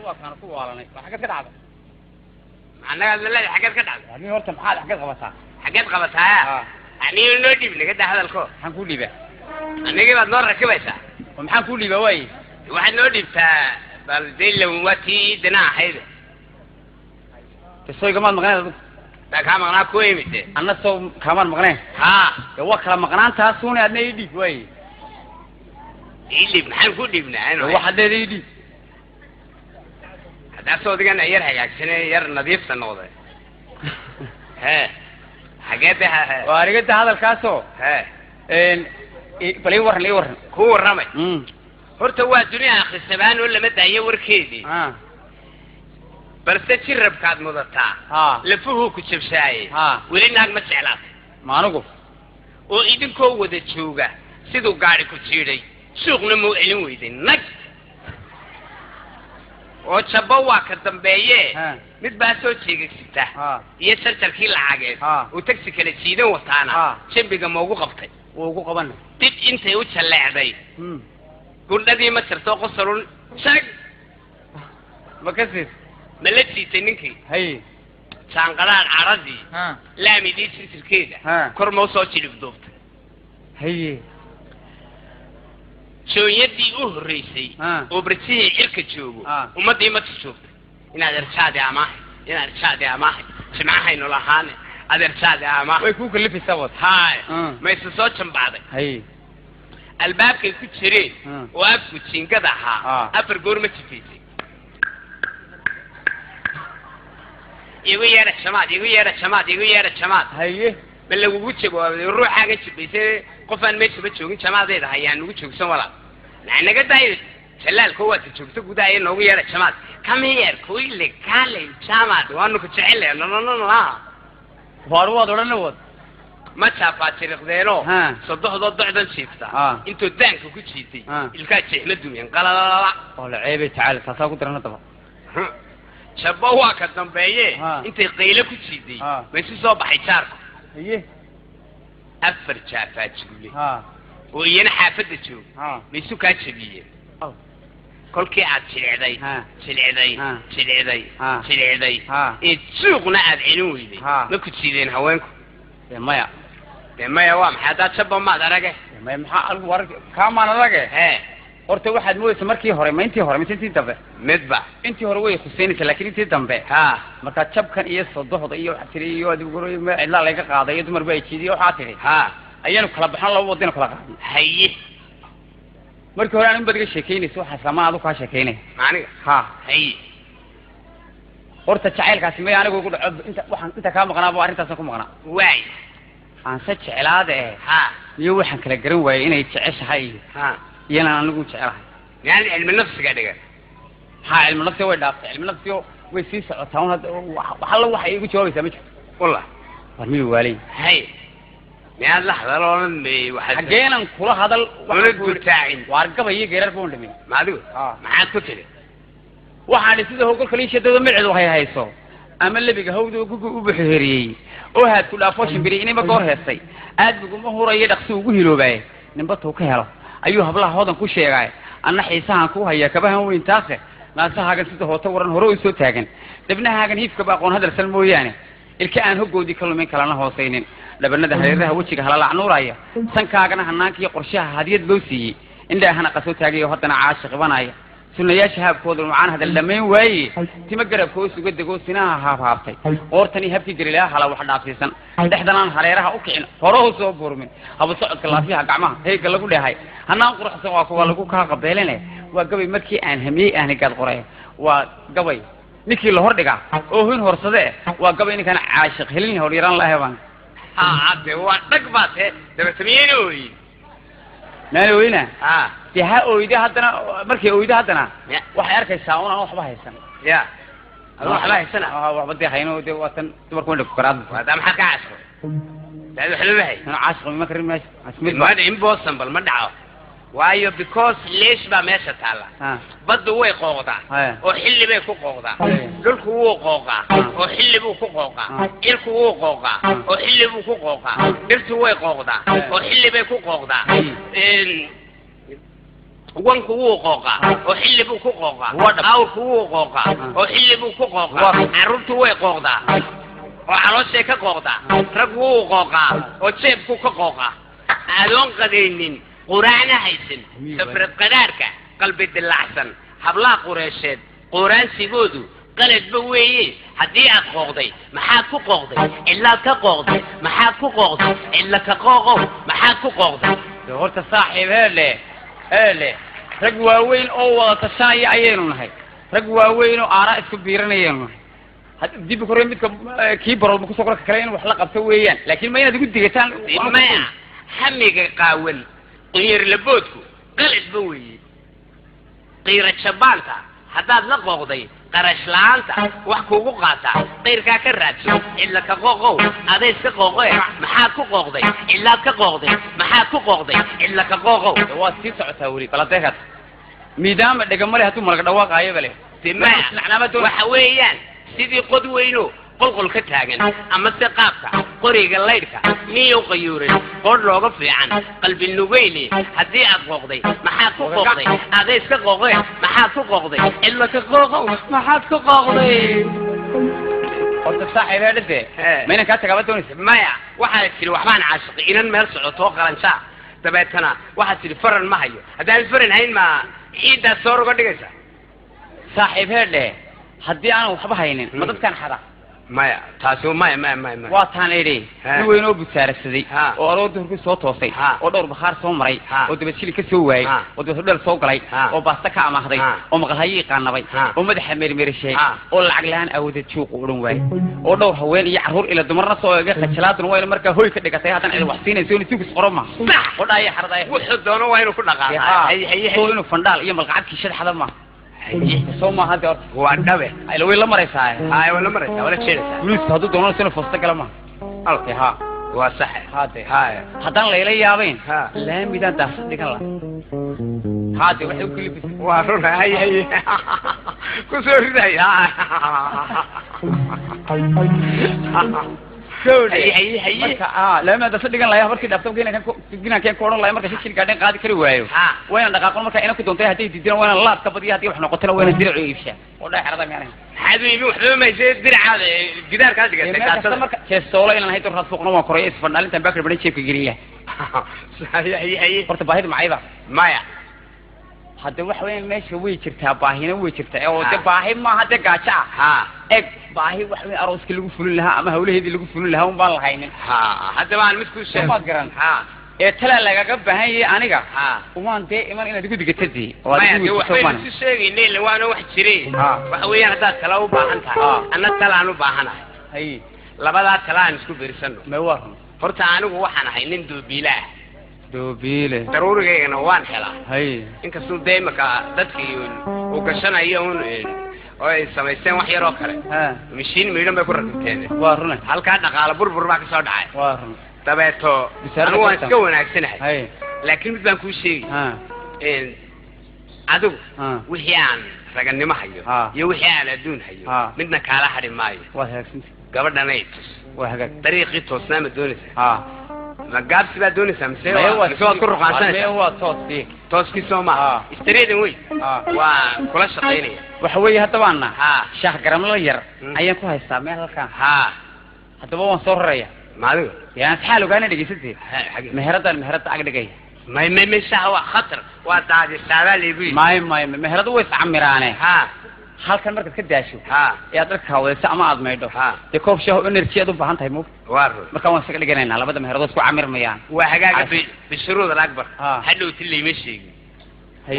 هو كان كوه على حاجات كده عاد معناها لا حاجات كده عاد يعني هو تمحال حاجات قبطها حاجات قبطها يعني نو ديب كده هذا الكو هنقول لي بقى انا جيب نور ركبتها ومحنقول لي بقى واي واحد نو ديب تا بالديل واتي دنا حيد تسوي كمان مغنى ده كان مغنى كوي متى انا سو كمان مغنى ها هو كلام مغنى تاسوني ادنا يدي واي اللي بنقول لي بنعانو هو حد يدي هذا صوت كان ير حاجه سنه ير نظيف سنوده ها حاجاتها وارجت هذا الكاسو ها ان بلي ورن كو رمي horta waa dunia akhrisabaan oo lama daayo warkeedii balse jirabkaad mudataa lafuhu ku jabshaayay weli naag ma jeclaat maanugu oo idinkoo wada jooga sidoo gaari ku jiiday suuqna ma celin weyday nag oo jabba waa ka dambeeye mid baa soo jeegaysita iyo sartarkii lacageed oo taxi kala jiidan wataana jambiga ma ugu qabtay oo ugu qaban dib intay u jaleecday قلنا ما ترتاقوا صارون شاك ما كسر ملتي تنينكي هي شانقلان عرضي لا ميدي سير كده كرمو صوتي لفدوت هي شو يدي رئيسي وبرتيه إلك تشوفه وما دي ما تشوف إن هذا رشاد يا ماهي إن هذا رشاد يا ماهي سمعها إنه لهاني هذا رشاد يا ماهي ويكوك اللي في الصوت هاي ما يسوسوتش بعض هي الباب كي كتشرين وابكو تشينكدها أفر قرمة تفيتي يقول يا رشمات يقول يا رشمات يقول يا رشمات هي من لو وجهه يروح حاجة تبيسه قفن مش بتشوفين شمات ده هي يعني وجهه سوالف لأن قد هاي شلال قوة تشوف تقول ده إنه يا رشمات كم هي كويل كالي شمات وانو كتشعله لا لا لا لا فاروق ولا نود ما شافت ترقدينه صدق ضد شيفتا انتو دانك كجيتي الكاجي مدوين قال لا لا لا والله عيب تعال تاسو درنا طبعا شبوا كدنبيه انت قيله كجيتي بس سو بخاي جارك ايه افر شافات جولي وينا حافظه جو ميسو كاجبيه كلكي عاد سلعدي سلعدي اي سوقنا عاد عينويدي ما كجيدين هوانكم مايا مايا وام حدا شبه ما درجه مايا maxaa algu war kama nadaga horta waxaad moodaysaa markii hore ma intii hore intii dambe midba intii hore way xuseenaysaa laakiin intii dambe marka jabkan iyo sodoxda iyo waxa tiri iyo adigu goro ma ila laga qaaday iyo dumar bay jiidiyo waxa tiri ayaan kala baxan laba wadin kala qaaday haye markii hore aan badga sheekeynayso waxa samaadu ka sheekeynay aniga haye horta jacaylkaasi ma anigu ugu dhaco inta ka maqnaa baa arintaas ku maqnaa waay aan jecelaade iyo waxaan kala garan waayay inay jeceshahay iyana anigu jecelahay yani cilmi nafsiga dhiga cilmi nafsiga way dhaaftay cilmi nafsiga way sii socotaa waxa la waxa igu jawaabaysaa ma jirto wallah warmi waalay hay miyaad la hadaloon waxa xageenan kula hadal waxa ku taacin waargabay geerar boon dhimin maadigu maxaad ku tiri waxaan sida hogol kaliishadada micid waxay hayso ama labiga hawdo ugu buuxeeriyay oo haad ku dhaafo shimbiri inaba goor heestay aad buguma horeeyay dhaqsi ugu hiloobay ninba tuu ka helo ayuu hablaha hodan ku sheegay anna xiisahan ku haya kabahan weyn taase naasahagan sida hoota waran hore u soo taagan dibnahaagan hiifka ba aqoon hadal mooyaane ilka aan hogoodi kalumin kalana hooseynin dhabanada hareeraha wajiga hala lacnuuraya sankaagana hanaankiyo qorshaha hadiyad loo siiyay indhaahana qasoo taagayo hadana caashiq banaya sunayaasha habkooda macaan hadal dhameyn waaye tima garabkoo suga dego sinaha haabtay qoortani habkii gariilaa hala wax dhaafsiisan dhexdanaan hareeraha u kicin horo soo burmin haba socodka laafiyaha gacmaha heega lagu dheehay hanaan quruxsan waa kuwa lagu ka qabeelene waa gabay markii aan hamiyay aan gaad qoray waa gabay ninkii la hor dhiga oo hin horsade waa gabay ninkan caashiq helin hor yaraan la heeban ade waa dhagbaate dabatamiyeenooyi naan weyna tiha ooyda hadana markii ooyda hadana waxay arkaysaa una waxba haysan ya waxba haysan waxba deeqayno watan dumarku wada ku qaraad wada maxaa ka casho dad xulubahay ana caashiq ma karin meesh asmid ma impossible ma dhaco waayo because leesh ba meesha taala badu way qooqdaa oo xilli bay ku qooqdaa dhulku wuu qooqaa oo xilli buu ku qooqaa ilku wuu qooqaa oo xilli buu ku qooqaa dhirtu way qooqdaa oo xilli bay ku qooqdaa wanku wuu qooqa oo xilli buu ku qooqa awrku wuu qooqa oo xilli buu ku qooqa carruurtu way qooqdaa oo calooshay ka qooqdaa rag wuu qooqa oo jeebku ka qooqa adoon qadaynin quraana haysan sabrad qadaarka qalbi dilacsan habla qureesheed quraansigoodu qaladba weeye haddii aad qooqday maxaad ku qooqday ilaa ka qooqday maxaad ku qooqday ilaa ka qooqow maxaad ku qooqday horta saaxiib hele rag waaweyn oo wada tashanaya ayaynu nahay rag waaweyn oo aaraa isku biiranayaynu nahay dib korey midka kii barood ma kusoo korka kale in wax la qabto weeyaan laakiin ma inaad igu digataan maya hamiga qaawan qiyir laboodku qaladba weeye qiyra jabaanta haddaad la qooqday qarash la'aanta wax kuugu qaata qayrkaa ka raadso ila ka qooqow adeys ka qooqoy maxaad ku qooqday ilaa ka qooqday maxaad ku qooqday ila ka qooqow waa sii socotaa weli baladeegaad miidaama dhegamale hadduu malaga dhawaaqaayo bale waxa weeyaan sidii qod weyno qolqol ka taagan ama se qaabka qoriga laydhka miyow qayuuran qodh looga fiican qalbi nugeyne haddii aad qooqday maxaad ku qooqday adeys ka qooqoy maxaad ku qooqday ila ka qooqow maxaad ku qooqday horta saaxiib heedhade maynan kaa tagaaba doonaysa maya waxaa tiri waxbaan caashiqay inan meel socoto oo qalansaa dabeetana waxaad tiri faran ma hayo haddaan faran hayn ma ciiddaad soor uga dhigaysa saaxiib heedhe haddii aanan waxba haynin ma dadkaan xada maya taasi maya waa taan idhi nin weyn oo busaarasaday oo aroorda horku soo toosay oo dhowr bakhaar soo maray oo dabashili ka soo waayey oo dabashudheel soo galay oo baasta ka amaahday oo maqalhayi qaanabay oo madaxa meermeerishay oo lacag la-aan awooded juuqu odhan waayey oo dhowr haween iyo carruur ila dumarna soo eegay khajalaaduna waa ina markaa hoy ka dhigatay haddana cid wax siinayso in tuugis qoro ma oo dhaaya xaradaaya wuxuu doono waa inuu ku dhaqaaqaa soo inuu fandhaal iyo malqacadkii shadxada ma سوما هذا هو النبي لو ولا مريسا هاي ولا مريسا ولا شيء بلوس هذا دونو سنة فستا كلامه أوكي ها هو صح هذا هاي هذا ليلة يابين لا ميدان داس دكلا هذا وحده كل بس وارون هاي كسر هاي هي لما تصدقن لا يهبر كده أفتح كان كورن لا يمر كشيء قاعدين قاعد كريه وياه وين دقاقون مركا إنا كنتم تهتي تدين وين الله تبدي هتي وإحنا قتنا وين الدرع يفشى ولا حرام يعني حبيبي وحده ما يصير الدرع هذا جدار كذا كسولة إن هاي تروح فوقنا ما كريه فنان أنت باكر بني شيء كجريه هي فرت باهي معيبة مايا هذا وحوين ماشي ويشرتها باهينا ويشرتها أو تباهي ما هذا قاچا إيه باهي وحوين أروس كله يقولون لها أما هؤلاء هذي اللي يقولون لها وما الحين هذا ما المسكوت شيء ما قرن تلا لقى قبه هي أنا قا ومان تي إمان إنا تقول دقتدي ما هو وحوين الشيء اللي وانا واحد شري وحوين هذا كلاو باهنتها أنا تلا أنا باهنا هي لبلا تلا نسكو برسنو ما ورهم فرت أنا وحنا هاي نندو بيله دوبيله ضروري أنا وان حلا هاي إنك سو دايما كدتكي وكشنا يهون أو سميستين وحيا روكله مشين ميلهم بيكون ركبتين وارنا هل كان نقال بربر ما كسر داعي وارنا تبعته أنا وان سكون أكسنه هاي لكن بدنا كل شيء إن عدو وحيان رجعني ما حيو يوحيان الدون حيو بدنا كلا حد ماي وهيك قبلنا نيت وهيك طريقي توصنا الدونسة ما جاب سبا دونسة مسوى مسوى كل رقعان ما هو توصي توصي سوما استريد وي وكل شقيني وحوي هتوانا شاه قرم لير أيام كوه السامع هالكان هتبغى نصور ريا معلوم يعني حاله كان اللي جسدي مهرة عقد جاي ما شهوة خطر وتعد السبب اللي بي ما مهرة ويسعمرانه halkan markaad ka daasho yaa dadka hawaysa ama aad meedo de koob shaho energy u baahan tahay mug marka waan isaga dhiganaynaa labada meheeradood ku camirmayaan waa hagaaga bishuruud al-akbar hadhow tilay ma sheegin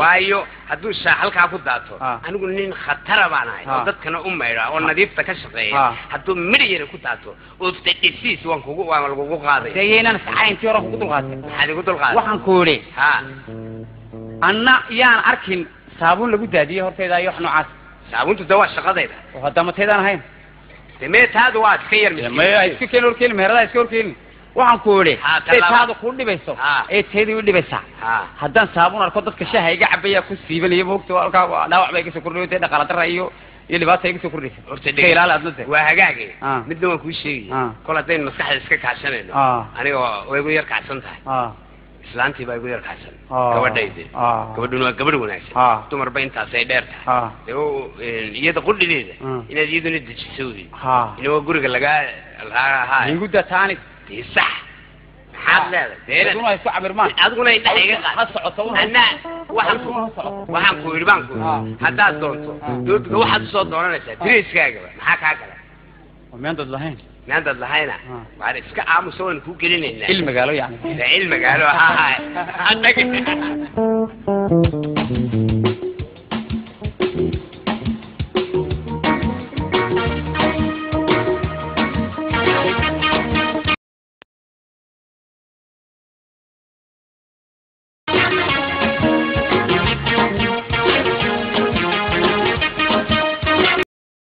waayo hadduu shaa halkaa ku daato anigu nin khatara baan ahay oo dadkana u meedha oo nadiifta ka shaqeeya hadduu midhiyar ku daato oo tadisiis waan lagugu qaaday deeyeenan saxayntii hore kugu dulqaatay maxaad igu dulqaaday waxaan ku yidhi anna yaan arkin saabuun lagu daadiyey horteeda iyo wax noocaas ساونتو دوا شقاديدا وهذا ما تيدان هين تميت هذا واد كير ما اسكو كيلو كيل مهردا اسكو كيل waxaan ku yiri hada ku dhibayso teedii u dhibaysa hadan saabun arko dadka shaah iga cabaya ku siibanayo moogto halka dhaawac bay ka soo kordhiyay dhaqaale darro iyo libaata iga soo kordhisay horta ilaal adnada waa hagaagay midna waan ku sheegay kol hadeen maskaxda iska kaashanayno aniga way ugu yar kacsan tahay islaantii baa igu yar kacsan gabadhayde gabadhuna waa gabadh wanaagsan dumarba intaasay dheertahay iyada qudhideeda inaad iyaduna dejiso wadi inuu guriga lagaa igu dataani sax maxaad leedahay aduna isku cabirmaan aduguna inta iga qaad socoto ana waxaan ku yiri baan ku haddaad doonto doodka waxaad soo dooranaysaa diriiskaaga maxaa kaa gala meendad lahayn meendad lahayna waar iska aamuso aan ku gelinayna ilmigaalo yani ilmigaalo ha ha